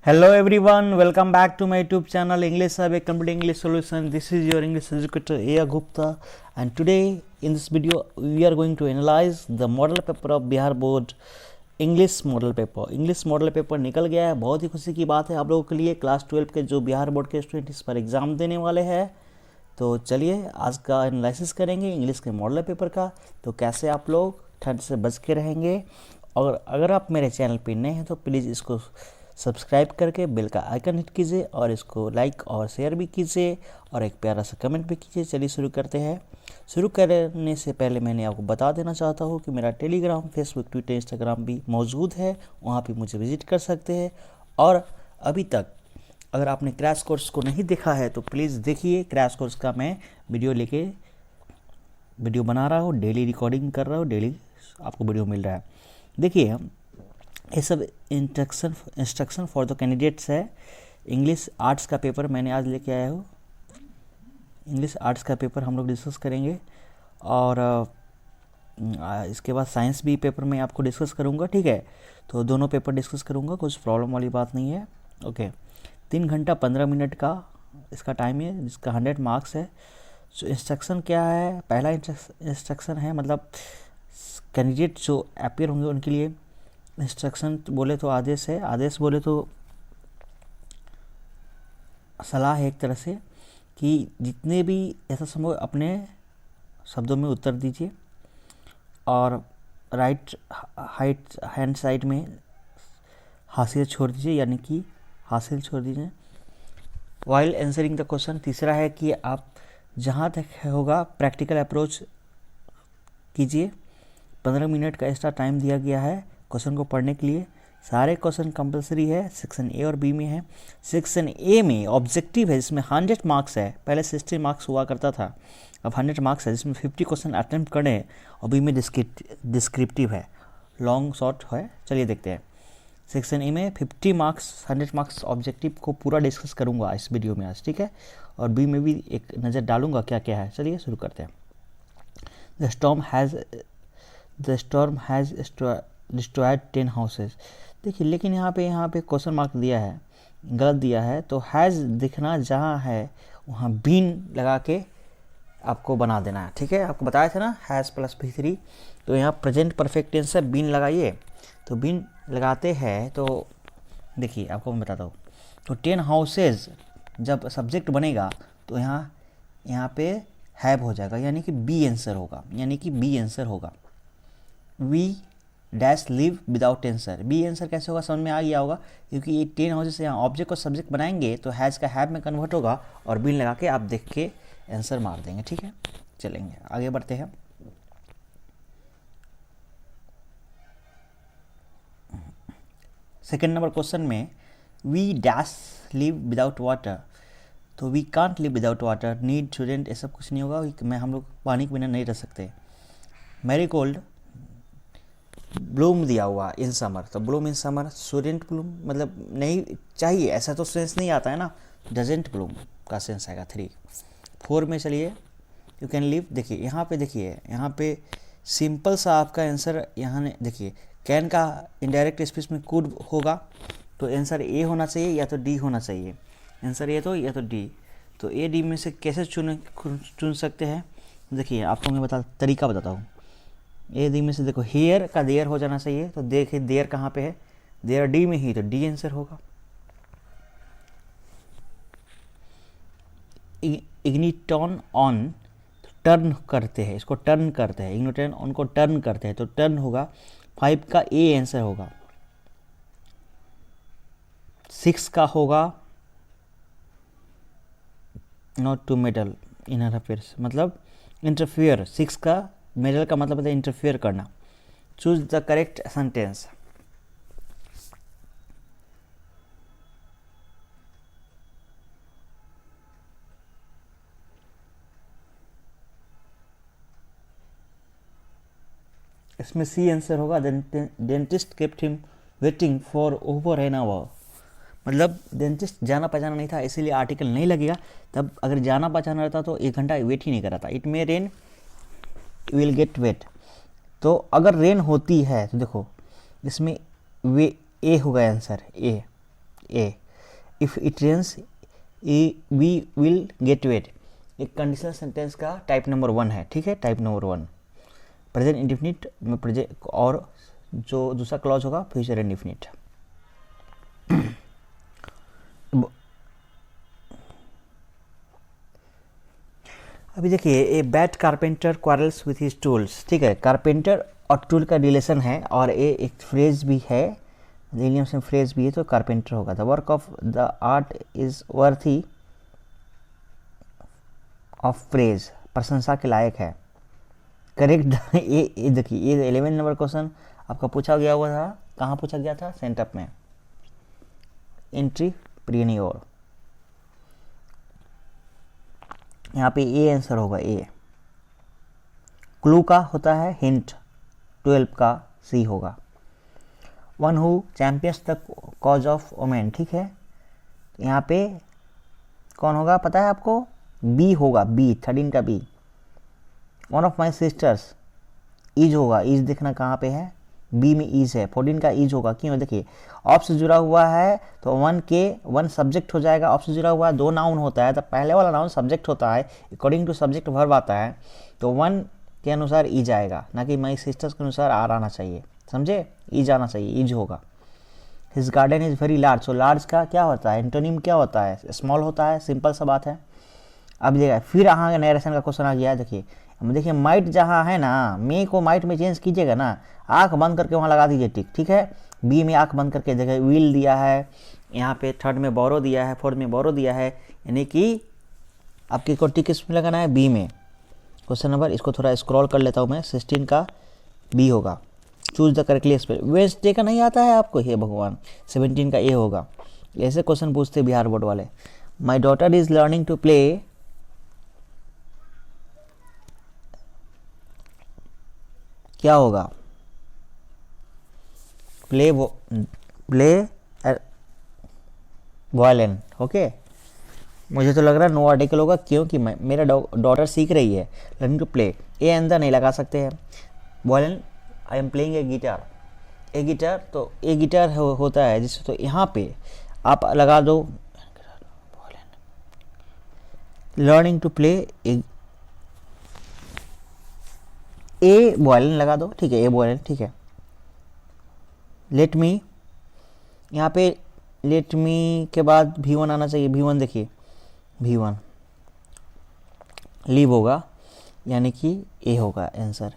Hello everyone, welcome back to my YouTube channel English Survey Complete English Solution. This is your English educator A. Gupta, and today in this video we are going to analyze the model paper of Bihar Board English model paper निकल गया है। बहुत ही खुशी की बात है आप लोगों के लिए। क्लास 12 के जो बिहार बोर्ड के स्टूडेंट इस पर एग्ज़ाम देने वाले हैं, तो चलिए आज का एनालिसिस करेंगे इंग्लिश के मॉडल पेपर का। तो कैसे आप लोग ठंड से बच के रहेंगे, और अगर आप मेरे चैनल पर नए हैं तो प्लीज़ इसको सब्सक्राइब करके बेल का आइकन हिट कीजिए और इसको लाइक और शेयर भी कीजिए और एक प्यारा सा कमेंट भी कीजिए। चलिए शुरू करते हैं। शुरू करने से पहले मैंने आपको बता देना चाहता हूँ कि मेरा टेलीग्राम, फेसबुक, ट्विटर, इंस्टाग्राम भी मौजूद है, वहाँ पे मुझे विजिट कर सकते हैं। और अभी तक अगर आपने क्रैश कोर्स को नहीं देखा है तो प्लीज़ देखिए। क्रैश कोर्स का मैं वीडियो बना रहा हूँ, डेली रिकॉर्डिंग कर रहा हूँ, डेली आपको वीडियो मिल रहा है। देखिए ये सब इंस्ट्रक्शन फॉर द कैंडिडेट्स है। इंग्लिश आर्ट्स का पेपर मैंने आज लेके आया हूँ। इंग्लिश आर्ट्स का पेपर हम लोग डिस्कस करेंगे, और इसके बाद साइंस भी पेपर में आपको डिस्कस करूँगा, ठीक है। तो दोनों पेपर डिस्कस करूँगा, कुछ प्रॉब्लम वाली बात नहीं है। ओके, 3 घंटा 15 मिनट का इसका टाइम है, जिसका 100 मार्क्स है। तो इंस्ट्रक्शन क्या है? पहला इंस्ट्रक्शन है, मतलब कैंडिडेट जो अपियर होंगे उनके लिए इंस्ट्रक्शन बोले तो आदेश है, आदेश बोले तो सलाह है एक तरह से, कि जितने भी ऐसा संभव अपने शब्दों में उत्तर दीजिए, और राइट हैंड साइड में हाशिया छोड़ दीजिए, यानी कि हासिल छोड़ दीजिए वाइल आंसरिंग द क्वेश्चन। तीसरा है कि आप जहाँ तक होगा प्रैक्टिकल अप्रोच कीजिए। 15 मिनट का एक्स्ट्रा टाइम दिया गया है क्वेश्चन को पढ़ने के लिए। सारे क्वेश्चन कंपलसरी है, सेक्शन ए और बी में है। सेक्शन ए में ऑब्जेक्टिव है, जिसमें 100 मार्क्स है। पहले 60 मार्क्स हुआ करता था, अब 100 मार्क्स है, जिसमें 50 क्वेश्चन अटेम्प्ट करें, और बी में डिस्क्रिप्टिव है, लॉन्ग शॉर्ट है। चलिए देखते हैं। सेक्शन ए में 50 मार्क्स, 100 मार्क्स ऑब्जेक्टिव को पूरा डिस्कस करूँगा इस वीडियो में आज, ठीक है। और बी में भी एक नज़र डालूंगा क्या क्या है। चलिए शुरू करते हैं। The storm has destroyed 10 houses. देखिए, लेकिन यहाँ पे क्वेश्चन मार्क दिया है, गलत दिया है। तो हैज़ दिखना जहाँ है वहाँ बीन लगा के आपको बना देना है, ठीक है। आपको बताया था ना, हैज़ प्लस V3, तो यहाँ प्रेजेंट परफेक्ट टेंस है, बीन लगाइए। तो बीन लगाते हैं तो देखिए आपको मैं बताता हूँ। तो 10 हाउसेज जब सब्जेक्ट बनेगा तो यहाँ पे हैव हो जाएगा, यानी कि बी आंसर होगा। V dash live without answer. B answer कैसे होगा समझ में आ गया होगा, क्योंकि ये 10 हाउसेज से यहाँ ऑब्जेक्ट को सब्जेक्ट बनाएंगे तो हैज़ का हैव में कन्वर्ट होगा, और बीन लगा के आप देख के आंसर मार देंगे, ठीक है। चलेंगे आगे बढ़ते हैं। सेकेंड नंबर क्वेश्चन में we dash live without water. तो we can't live without water, need student, ऐसा कुछ नहीं होगा। हम लोग पानी के बिना नहीं रह सकते। मैरीगोल्ड ब्लूम दिया हुआ इन समर, तो Bloom in summer, student Bloom मतलब नहीं चाहिए, ऐसा तो सेंस नहीं आता है ना। डजेंट ब्लूम का सेंस आएगा 3। 4 में चलिए, यू कैन लिव। देखिए यहाँ पे सिंपल सा आपका आंसर यहाँ देखिए, कैन का इनडायरेक्ट स्पीच में कुड होगा, तो आंसर ए होना चाहिए या तो डी होना चाहिए। आंसर ए तो या तो डी। तो ए डी में से कैसे चुन सकते हैं? देखिए आपको मैं तरीका बताता हूँ। ए डी में से देखो, हेयर का देयर हो जाना चाहिए, तो देखिए देयर कहाँ पे है, देयर डी में ही, तो डी आंसर होगा। इग्निटॉन ऑन, टर्न करते हैं, इसको टर्न करते हैं, इग्निटॉन ऑन को टर्न करते हैं, तो टर्न होगा। 5 का ए आंसर होगा। 6 का होगा not to meddle in affairs, मतलब इंटरफियर। 6 का मेडल का मतलब है इंटरफियर करना। Choose the correct sentence. इसमें सी आंसर होगा। Dentist kept him waiting for over an hour, मतलब डेंटिस्ट जाना पहचाना नहीं था, इसीलिए आर्टिकल नहीं लगेगा। तब अगर जाना पहचाना रहता तो 1 घंटा वेट ही नहीं कराता। It may rain will get wet. तो अगर रेन होती है तो देखो इसमें वे ए होगा answer, A A, if it rains we will get wet, एक कंडीशनल सेंटेंस का टाइप नंबर 1 है, ठीक है, टाइप नंबर 1 प्रेजेंट इंडिफिनिट में प्रेजेंट, और जो दूसरा क्लॉज होगा फ्यूचर इंडिफिनिट। अभी देखिए, a bad carpenter quarrels with his tools, ठीक है, कारपेंटर और टूल का रिलेशन है, और ये एक फ्रेज भी है, विलियमसन फ्रेज भी है, तो कारपेंटर होगा। The work of the art is worthy of praise, प्रशंसा के लायक है। करेक्ट। ये देखिए, ये 11 नंबर क्वेश्चन आपका पूछा गया हुआ था, कहाँ पूछा गया था, सेंटअप में, एंट्रीप्रेन्योर। यहाँ पे ए आंसर होगा, ए। क्लू का होता है हिंट, 12 का सी होगा। One who champions the cause of women, ठीक है, यहाँ पे कौन होगा पता है आपको, बी होगा, बी 13 का B. One of my sisters, is होगा, ईज देखना कहाँ पे है, बी में ईज है, 14 का ईज होगा, क्यों, देखिए ऑफ से जुड़ा हुआ है तो वन सब्जेक्ट हो जाएगा, ऑफ से जुड़ा हुआ है, 2 नाउन होता है, तो पहले वाला नाउन सब्जेक्ट होता है, अकॉर्डिंग टू सब्जेक्ट वर्ब आता है, तो 1 के अनुसार ईज आएगा, ना कि माई सिस्टर्स के अनुसार आर आना चाहिए, समझे, ईज आना चाहिए, ईज होगा। His garden is very large, so large का क्या होता है, एंटोनिम क्या होता है, स्मॉल होता है, सिंपल सा बात है। अब देखिए फिर यहाँ नरेशन का क्वेश्चन आ गया, देखिए माइट जहाँ है ना, मे को माइट में चेंज कीजिएगा ना, आँख बंद करके वहाँ लगा दीजिए टिक, ठीक है, बी में आँख बंद करके देखिए, विल दिया है, यहाँ पे 3rd में बोरो दिया है, 4th में बोरो दिया है, यानी कि आपकी को टिक किस में लगाना है, बी में। क्वेश्चन नंबर, इसको थोड़ा स्क्रॉल कर लेता हूँ मैं, 16 का बी होगा। Choose the correctly spell, Wednesday का नहीं आता है आपको, हे भगवान, 17 का ए होगा। ऐसे क्वेश्चन पूछते बिहार बोर्ड वाले। My daughter is learning to play, क्या होगा, प्ले वायलिन, ओके। मुझे तो लग रहा है नो आर्टिकल होगा, क्योंकि मेरा डॉटर सीख रही है, लर्निंग टू प्ले, ए अंदर नहीं लगा सकते हैं। Violin, I am playing a guitar, A guitar, तो ए गिटार होता है जिससे, तो यहाँ पे आप लगा दो learning to play, a violin लगा दो, ठीक है, ए वायलिन, ठीक है। लेट मी, यहाँ पे लेट मी के बाद V1 आना चाहिए, V1 देखिए, V1 लीव होगा, यानी कि ए होगा आंसर।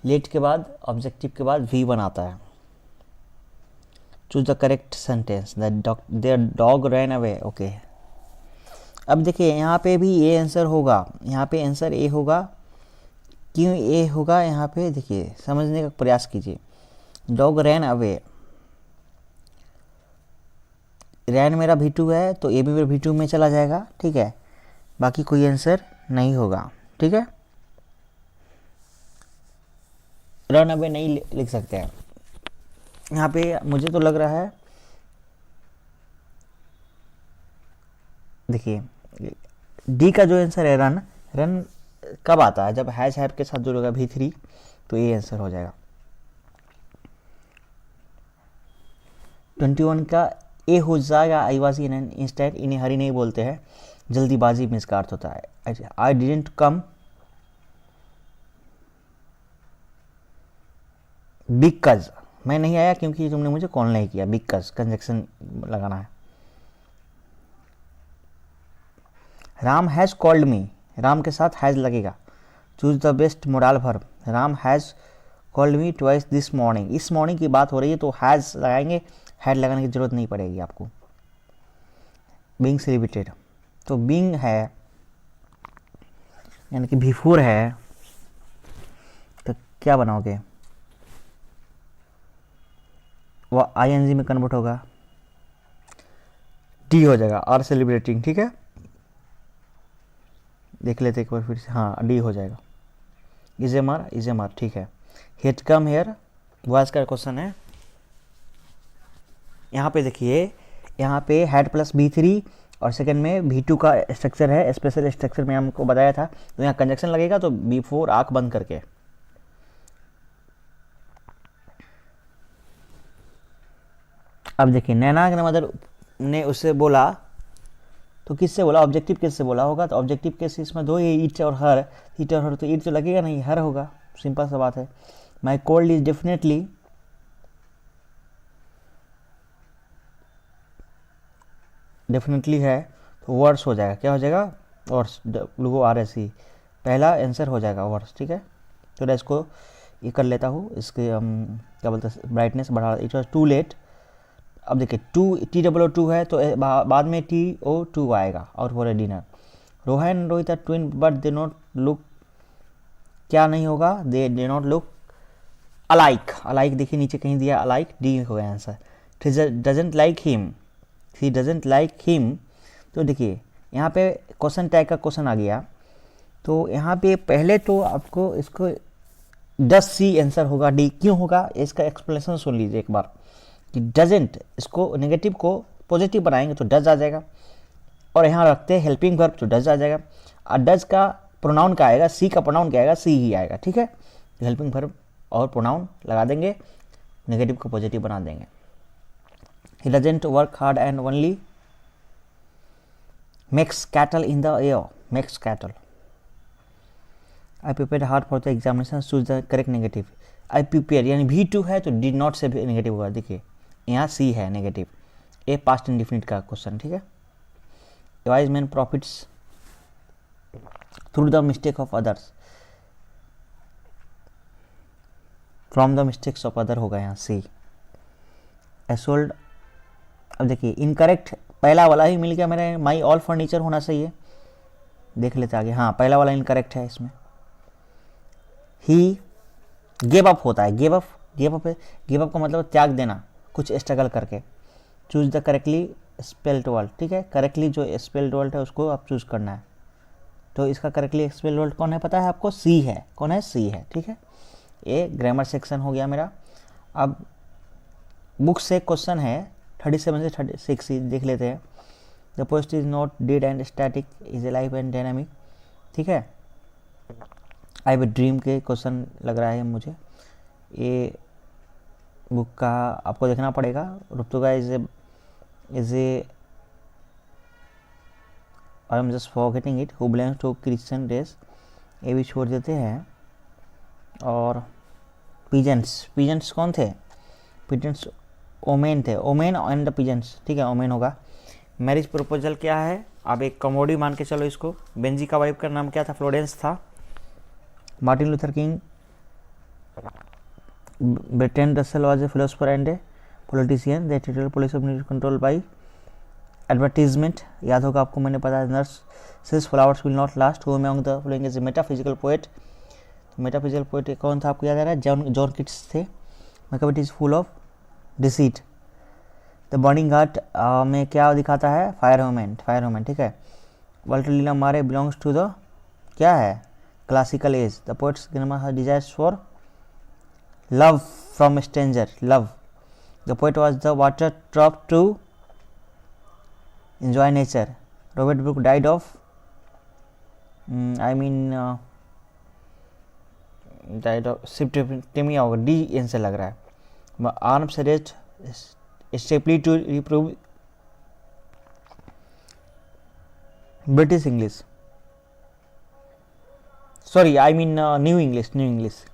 लेट के बाद ऑब्जेक्टिव के बाद V1 आता है। Choose the correct sentence, their dog ran away, okay. अब देखिए यहाँ पे भी ए आंसर होगा, यहाँ पे आंसर ए होगा, क्यों ए होगा, यहाँ पे देखिए समझने का प्रयास कीजिए। डॉग रैन अवे, रैन मेरा V2 है, तो ए भी मेरा V2 में चला जाएगा, ठीक है, बाकी कोई आंसर नहीं होगा, ठीक है। रन अवे नहीं लिख सकते हैं यहाँ पे, मुझे तो लग रहा है, देखिए डी का जो आंसर है रन, रन कब आता है, जब हैज हैव के साथ जुड़ेगा V3, तो ये आंसर हो जाएगा। 21 का ए हो जाएगा, I was in an instant, इन्हें हरी नहीं बोलते हैं, जल्दीबाजी में इसका अर्थ होता है। आई डिडेंट कम बिकॉज, मैं नहीं आया क्योंकि तुमने मुझे कॉल नहीं किया, बिकॉज कंजक्शन लगाना है। Ram has called me, Ram के साथ हैज़ लगेगा। Choose the best modal verb, Ram has called me twice this morning, इस मॉर्निंग की बात हो रही है तो हैज़ लगाएंगे, हैड लगाने की जरूरत नहीं पड़ेगी आपको। बीइंग सेलिब्रेटेड, तो बीइंग है यानी कि बिफोर है, तो क्या बनाओगे, वह ING में कन्वर्ट होगा, डी हो जाएगा, आर सेलिब्रेटिंग, ठीक है, देख लेते एक बार फिर से, हाँ डी हो जाएगा। इज एम आर, ठीक है। हेट कम हेयर, वॉइस का क्वेश्चन है, यहाँ पे देखिए, यहाँ पे हेड प्लस B3 और सेकंड में V2 का स्ट्रक्चर है, स्पेशल स्ट्रक्चर में हमको बताया था, तो यहाँ कंजक्शन लगेगा, तो बिफोर आंख बंद करके। अब देखिए नैना ग्रैंडमदर ने उससे बोला, तो किससे बोला, ऑब्जेक्टिव केस से बोला होगा। तो ऑब्जेक्टिव केस इसमें दो ही, इट और हर। इट और हर, तो इट तो लगेगा नहीं, हर होगा, सिंपल सा बात है। माई कोल्ड इज डेफिनेटली है, तो वर्स हो जाएगा। क्या हो जाएगा, वर्स, लोगो आर एस ई, पहला आंसर हो जाएगा वर्स। ठीक है, तो मैं इसको ये कर लेता हूँ, इसके क्या बोलते हैं, ब्राइटनेस बढ़ा। इट वॉज टू लेट, अब देखिए टू, TOO है तो बाद में TO2 आएगा, और for a dinner. Rohan Rohit are twin but they not look, क्या नहीं होगा, they not look alike. Alike देखिए नीचे कहीं दिया अलाइक, डी हो गया answer. Doesn't like him, he doesn't like him. तो देखिए यहाँ पे क्वेश्चन टैग का क्वेश्चन आ गया, तो यहाँ पे पहले तो आपको इसको डज सी आंसर होगा, डी क्यों होगा, इसका एक्सप्लेनेशन सुन लीजिए एक बार। कि डजेंट, इसको नेगेटिव को पॉजिटिव बनाएंगे तो डज आ जाएगा, और यहाँ रखते हैं हेल्पिंग वर्ब तो डज आ जाएगा। और डज का प्रोनाउन क्या आएगा, सी का प्रोनाउन क्या आएगा, सी ही आएगा। ठीक है, तो हेल्पिंग वर्ब और प्रोनाउन लगा देंगे, नेगेटिव को पॉजिटिव बना देंगे। He doesn't work hard and only makes cattle in the air, makes cattle. I prepare hard for the examination, choose the correct negative. I prepare यानी V2 है तो did not से negative होगा। देखिए यहाँ सी है नेगेटिव, ए पास्ट इंडिफिनिट का question. ठीक है, wise man profits through the mistake of others, from the mistakes of other होगा यहाँ सी। एसोल्ड, अब देखिए इनकरेक्ट, पहला वाला ही मिल गया मेरे, माई ऑल फर्नीचर होना चाहिए। देख लेते आगे, हाँ पहला वाला इनकरेक्ट है इसमें। ही गिव अप होता है, गिव अप, गिव अप का मतलब त्याग देना कुछ स्ट्रगल करके। Choose the correctly spelled word, ठीक है, करेक्टली जो स्पेल्ड वर्ड है उसको आप चूज करना है। तो इसका करेक्टली स्पेल्ड वर्ड कौन है पता है आपको, सी है। कौन है, सी है। ठीक है, ये ग्रामर सेक्शन हो गया मेरा। अब बुक से क्वेश्चन है 37 से 36 देख लेते हैं। The post is not dead and static, is live and dynamic. ठीक है, आई हैव ए ड्रीम के क्वेश्चन लग रहा है मुझे। ये बुक का आपको देखना पड़ेगा। रुतुगा is a I am just forgetting it, who belongs to Christian race, ये भी छोड़ देते हैं। और पीजेंट्स कौन थे, पीजेंट्स ओमेन थे, ओमेन एंड द पीजेंट्स। ठीक है, ओमेन होगा। मैरिज प्रपोजल क्या है, अब एक कमोडी मान के चलो इसको। बेंजी का वाइफ का नाम क्या था, फ्लोरेंस था। Martin Luther king, Bertrand Russell was a philosopher and a politician. The editorial policy of control by advertisement, याद होगा आपको, मैंने पता है। Nurses flowers will not last, who among the following is a metaphysical poet। Metaphysical poet कौन था आपको याद आ रहा है, जॉन किट्स थे। Macbeth is full of deceit. The burning heart में क्या दिखाता है, फायर वुमेन। ठीक है, वाल्टर लीला मारे बिलोंग्स टू द क्या है, classical as. The poets desires for love from a stranger, love. The poet was the water drop to enjoy nature. Robert Brooke died of septicemia होगा, D N से लग रहा है। Arms rest स्टेपली to reprove British English, sorry new English.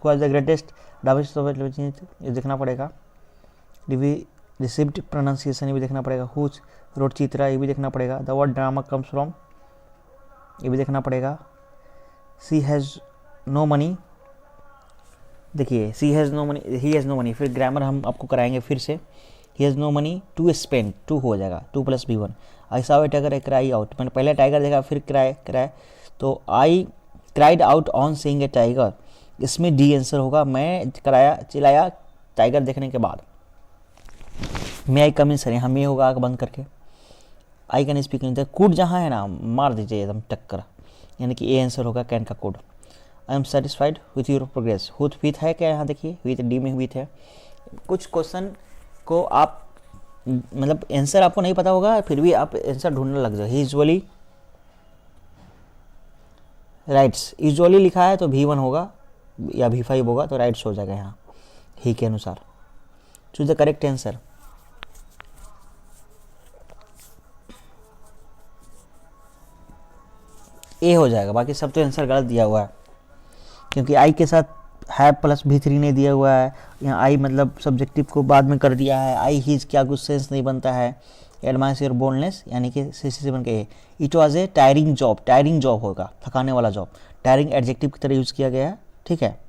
was the greatest डाविस्ट ये देखना पड़ेगा। रिसीव्ड प्रोनाउंसिएशन ये भी देखना पड़ेगा। हुज रोड चित्रा ये भी देखना पड़ेगा। The word drama comes from ये भी देखना पड़ेगा। सी हैज़ नो मनी, देखिए she has no money, he has no money, फिर ग्रामर हम आपको कराएंगे फिर से। He has no money to spend, two हो जाएगा, 2 + B1। I saw a tiger, cry out, मैंने पहले टाइगर देखा फिर क्राई, तो I cried out on seeing a tiger, इसमें डी आंसर होगा। मैं चिल्लाया टाइगर देखने के बाद। मे आई कम इन सर, यहाँ मे होगा आग बंद करके। आई कैन स्पीक इन, कूड जहाँ है ना मार दीजिए एकदम टक्कर, यानी कि ए आंसर होगा कैन का कोड। I am satisfied with your progress, हुथ विथ है क्या, यहाँ देखिए विथ डी में विथ है। कुछ क्वेश्चन को आप मतलब आंसर आपको नहीं पता होगा फिर भी आप आंसर ढूंढने लग जाओ। ही यूजुअली राइट्स, यूजुअली लिखा है तो V1 होगा या V5 होगा, तो राइट्स हो जाएगा यहाँ ही के अनुसार। Choose the correct answer. A हो जाएगा, बाकी सब तो आंसर गलत दिया हुआ है, क्योंकि आई के साथ है प्लस भी थ्री नहीं दिया हुआ है। यहाँ आई मतलब सब्जेक्टिव को बाद में कर दिया है। आई हीज क्या कुछ सेंस नहीं बनता है। एडवांस योर बोल्डनेस यानी कि सी बन के it was a tiring job, tiring job होगा, थकाने वाला जॉब। टायरिंग एडजेक्टिव की तरह यूज़ किया गया है, ठीक है।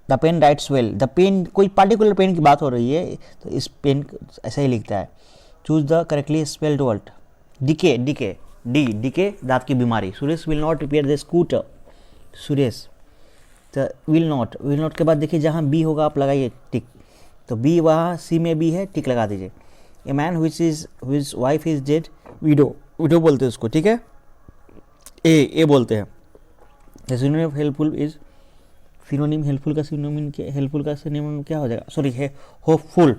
The pen writes well, the pen कोई पार्टिकुलर पेन की बात हो रही है तो इस पेन ऐसा ही लिखता है। Choose the correctly spelled word. Decay, decay, D decay दांत की बीमारी। Suresh will not repair the scooter. Suresh तो विल नॉट के बाद देखिए जहाँ बी होगा आप लगाइए टिक, तो बी वहाँ सी में बी है, टिक लगा दीजिए। A man which wife is dead, window, window बोलते हैं उसको, ठीक है। ए बोलते हैं। The synonym helpful is, synonym helpful का सिनोनिम क्या हो जाएगा, सॉरी है होपफुल,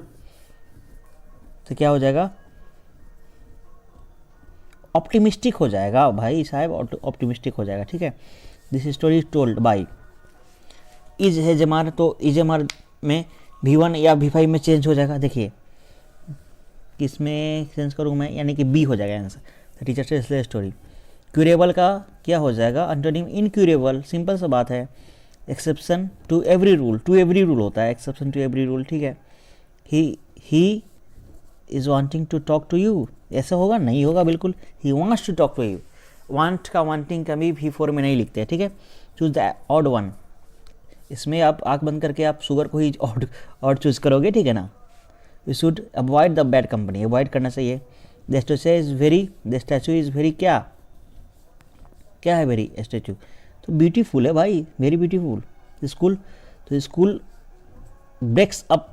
तो क्या हो जाएगा, ऑप्टिमिस्टिक हो जाएगा भाई साहब, ऑप्टिमिस्टिक हो जाएगा, ठीक है। This story is told by is है जमार, तो इज जमार में V1 या V5 में चेंज हो जाएगा। देखिए किसमें चेंज करूँ मैं, यानी कि बी हो जाएगा आंसर। टीचर से इसलिए स्टोरी। क्यूरेबल का क्या हो जाएगा, अंटोनिम इनक्यूरेबल, सिंपल सा बात है। Exception to every rule, to every rule होता है एक्सेप्शन टू एवरी रूल, ठीक है। He is wanting to talk to you, ऐसा होगा नहीं होगा बिल्कुल। He wants to talk to you, want का वांटिंग का भी V4 में नहीं लिखते हैं, ठीक है। चूज द ऑड वन, इसमें आप आंख बंद करके आप शुगर को ही ऑड चूज करोगे, ठीक है ना। You should avoid the bad company, avoid करना चाहिए। द स्टैचू इज वेरी क्या है, वेरी स्टैचू तो ब्यूटीफुल है भाई, वेरी ब्यूटीफुल। स्कूल, तो स्कूल ब्रेक्स अप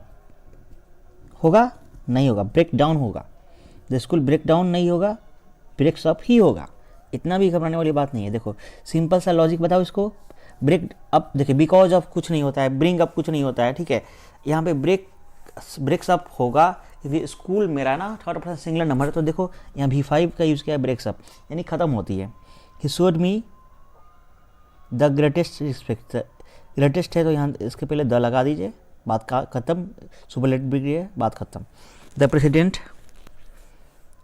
होगा नहीं होगा, ब्रेक डाउन होगा। द स्कूल ब्रेक डाउन नहीं होगा, ब्रेक्स अप ही होगा। इतना भी घबराने वाली बात नहीं है। देखो सिंपल सा लॉजिक बताओ इसको। ब्रेक अप, देखिए बिकॉज ऑफ कुछ नहीं होता है, ब्रिंग अप कुछ नहीं होता है, ठीक है। यहाँ पे ब्रेक्स अप होगा, क्योंकि स्कूल मेरा ना थर्ड पर्सन सिंगुलर नंबर है, तो देखो यहाँ V5 का यूज़ किया है, ब्रेक्स अप यानी ख़त्म होती है। He showed me the greatest respect, greatest है तो यहाँ इसके पहले द लगा दीजिए, बात का खत्म। सुपरलेटिव डिग्री है, बात खत्म। द प्रेसिडेंट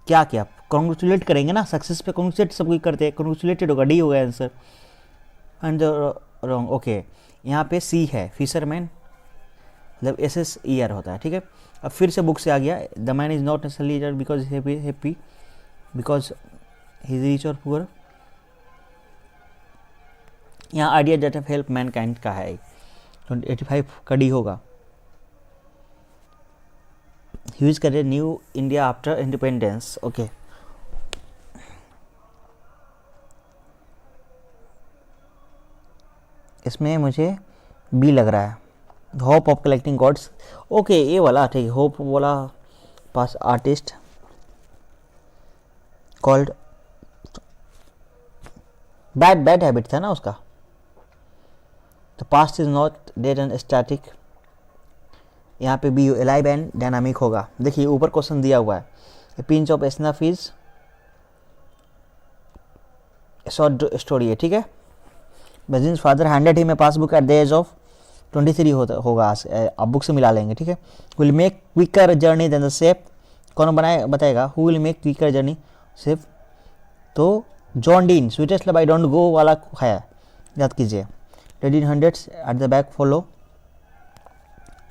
क्या किया, कॉन्ग्रेचुलेट करेंगे ना, सक्सेस पे कॉन्ग्रेचुलेट सब कोई करते हैं, कॉन्ग्रेचुलेटेड होगा, डी हो गया आंसर। And wrong, okay. यहाँ पे सी है, फिशरमैन मतलब SSER होता है, ठीक है। अब फिर से बुक से आ गया। The man is not necessarily because happy because he is rich और पुअर। यहाँ idea that have help mankind का है, 85 का डी होगा। यूज करे new India after independence, okay. इसमें मुझे बी लग रहा है, hope of collecting gods, okay ये वाला ठीक है। होप वाला पास आर्टिस्ट कॉल्ड, बैड हैबिट था ना उसका, तो past is not dead and static. यहाँ पे बी एलाइव एंड डायनामिक होगा। देखिए ऊपर क्वेश्चन दिया हुआ है, a pinch of snuff is short story है, ठीक है। बजिन्स father handed him a passbook at the age of 23 होगा, आप बुक से मिला लेंगे, ठीक है। Will make quicker journey then the safe, कौन बताएगा, who will make quicker journey safe, तो John Dean. Sweetest love I don't go वाला है, याद कीजिए। Red in hundreds at the back follow.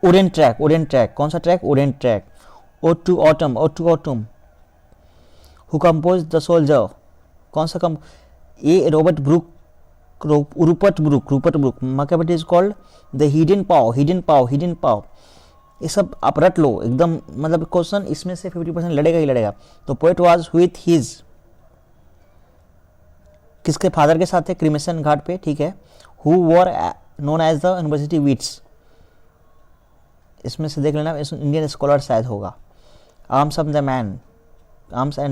Orient track, कौन सा track, orient track. Ode to autumn, who compose the soldier, कौन सा come, ये Robert Brooke, Rupert Brooke. Machiavelli is called the hidden paw. ये सब आप रट लो एकदम, मतलब क्वेश्चन इसमें से 50% लड़ेगा ही लड़ेगा। तो पोएट वाज विथ हिज, किसके फादर के साथ थे, क्रिमेशन घाट पे, ठीक है। Who were known as the university wits, इसमें से देख लेना, इंडियन स्कॉलर शायद होगा। आर्म्स एंड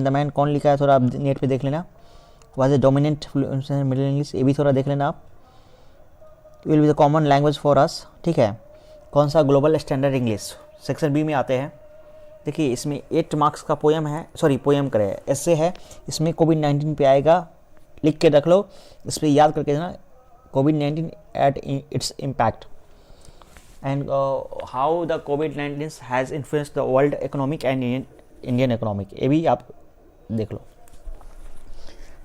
द मैन कौन लिखा है, थोड़ा आप नेट पे देख लेना। Was a dominant middle English, ये भी थोड़ा देख लेना आप। Will be the common language for us, ठीक है। कौन सा, global standard English, section B में आते हैं। देखिए इसमें 8 मार्क्स का पोएम है, सॉरी पोएम करे ऐसे है, इसमें कोविड-19 पे आएगा, लिख के रख लो, इस पर याद करके देना, कोविड-19 at its impact and how the covid has influenced the world economic and Indian economic, ये भी आप देख लो।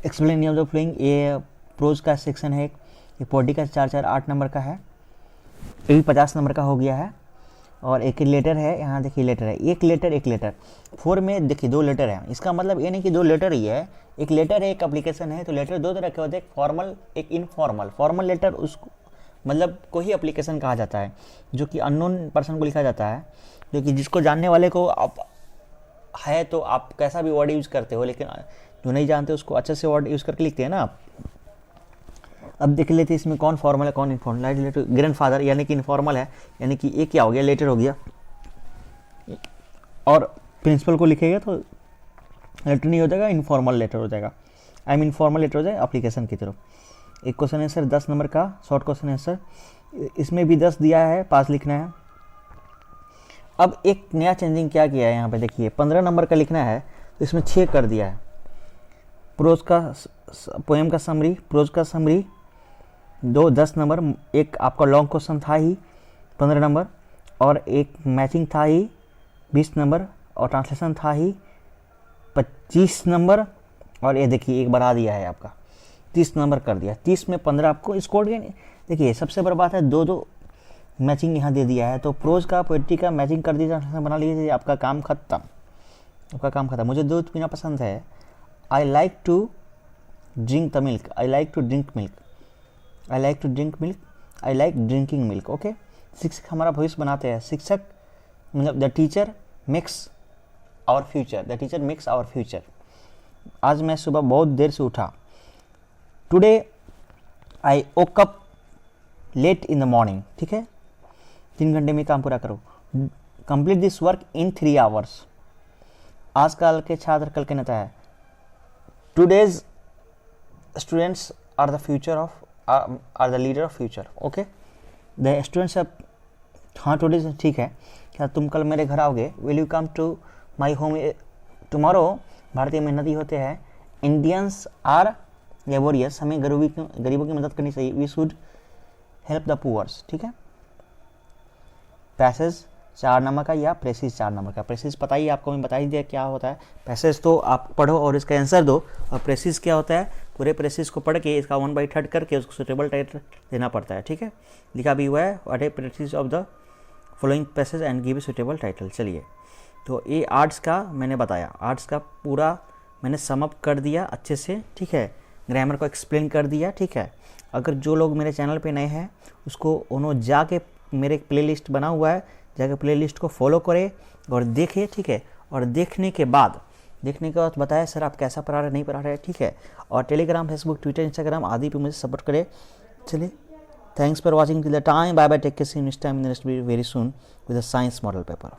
एक्सप्लेन नियम्स ऑफ फ्लोइंग, ये प्रोज का सेक्शन है, ये पोएट्री का 4-4-8 नंबर का है, ये भी 50 नंबर का हो गया है। और एक लेटर है, यहाँ देखिए लेटर है, एक लेटर 4 में देखिए 2 लेटर है, इसका मतलब ये नहीं कि 2 लेटर ही है, एक लेटर है एक एप्लीकेशन है। तो लेटर 2 तरह के होते हैं, एक फॉर्मल एक इनफॉर्मल। फॉर्मल लेटर उसको मतलब कोई एप्लीकेशन कहा जाता है जो कि अननोन पर्सन को लिखा जाता है, जो कि जिसको जानने वाले को आप है तो आप कैसा भी वर्ड यूज़ करते हो, लेकिन जो नहीं जानते उसको अच्छे से वर्ड यूज़ करके लिखते हैं ना आप। अब देख लेते हैं इसमें कौन फॉर्मल है कौन इनफॉर्मल है। लेटर ग्रैंड फादर यानी कि इनफॉर्मल है, यानी कि ये क्या हो गया, लेटर हो गया। और प्रिंसिपल को लिखेगा तो लेटर नहीं हो जाएगा, इनफॉर्मल लेटर हो जाएगा, इनफॉर्मल लेटर हो जाएगा एप्लीकेशन की तरफ। एक क्वेश्चन आंसर 10 नंबर का शॉर्ट क्वेश्चन आंसर, इसमें भी 10 दिया है, पास लिखना है। अब एक नया चेंजिंग क्या किया है यहाँ पे देखिए, 15 नंबर का लिखना है तो इसमें 6 कर दिया है। प्रोज का पोएम का समरी, प्रोज का समरी 10 नंबर, एक आपका लॉन्ग क्वेश्चन था ही 15 नंबर, और एक मैचिंग था ही 20 नंबर, और ट्रांसलेशन था ही 25 नंबर, और ये देखिए एक बढ़ा दिया है आपका 30 नंबर कर दिया। 30 में 15 आपको स्कोर गए। देखिए सबसे बड़ी बात है 2-2 मैचिंग यहाँ दे दिया है, तो प्रोज का पोएट्री का मैचिंग कर दीजिए, ट्रांसलेशन बना लीजिए, आपका काम खत्म, आपका काम खत्म। मुझे दूध पीना पसंद है, I like to drink the milk, I like to drink milk, I like to drink milk, I like drinking milk. Okay, शिक्षक हमारा भविष्य बनाते हैं, शिक्षक मतलब the teacher makes our future, the teacher makes our future. आज मैं सुबह बहुत देर से उठा, today I woke up late in the morning. ठीक है, 3 घंटे में काम पूरा करो। Complete this work in 3 hours. आज कल के छात्र कल के नेता है। Today's students are the future of are the leader of future. Okay, the students of, हाँ टुडेज ठीक है, क्या तुम कल मेरे घर आओगे, will you come to my home tomorrow. भारतीय मेहनती होते हैं, इंडियंस आर लेबोरियस, हमें गरीबों की मदद करनी चाहिए, we should help the poors. ठीक है, पैसेज 4 नंबर का या प्रेसिज 4 नंबर का। प्रेसिज पता ही आपको, मैं बता ही दिया क्या होता है। पैसेज तो आप पढ़ो और इसका आंसर दो, और प्रेसिज क्या होता है, पूरे प्रेसिज को पढ़ के इसका 1/3 करके उसको सुटेबल टाइटल देना पड़ता है। ठीक है, लिखा भी हुआ है, what A precious of the following passage and give a suitable title. चलिए, तो ये आर्ट्स का मैंने बताया, आर्ट्स का पूरा मैंने समअप कर दिया अच्छे से। ठीक है, ग्रामर को एक्सप्लेन कर दिया। ठीक है, अगर जो लोग मेरे चैनल पे नए हैं उसको उन्होंने जाके मेरे प्लेलिस्ट बना हुआ है, जाके प्लेलिस्ट को फॉलो करें और देखें। ठीक है, और देखने के बाद बताया सर आप कैसा पढ़ा रहे नहीं पढ़ा रहे। ठीक है, और टेलीग्राम, फेसबुक, ट्विटर, इंस्टाग्राम आदि पे मुझे सपोर्ट करें। चलिए, thanks for watching till the time, bye bye, take care, see you next time in the next video very soon with a science model paper.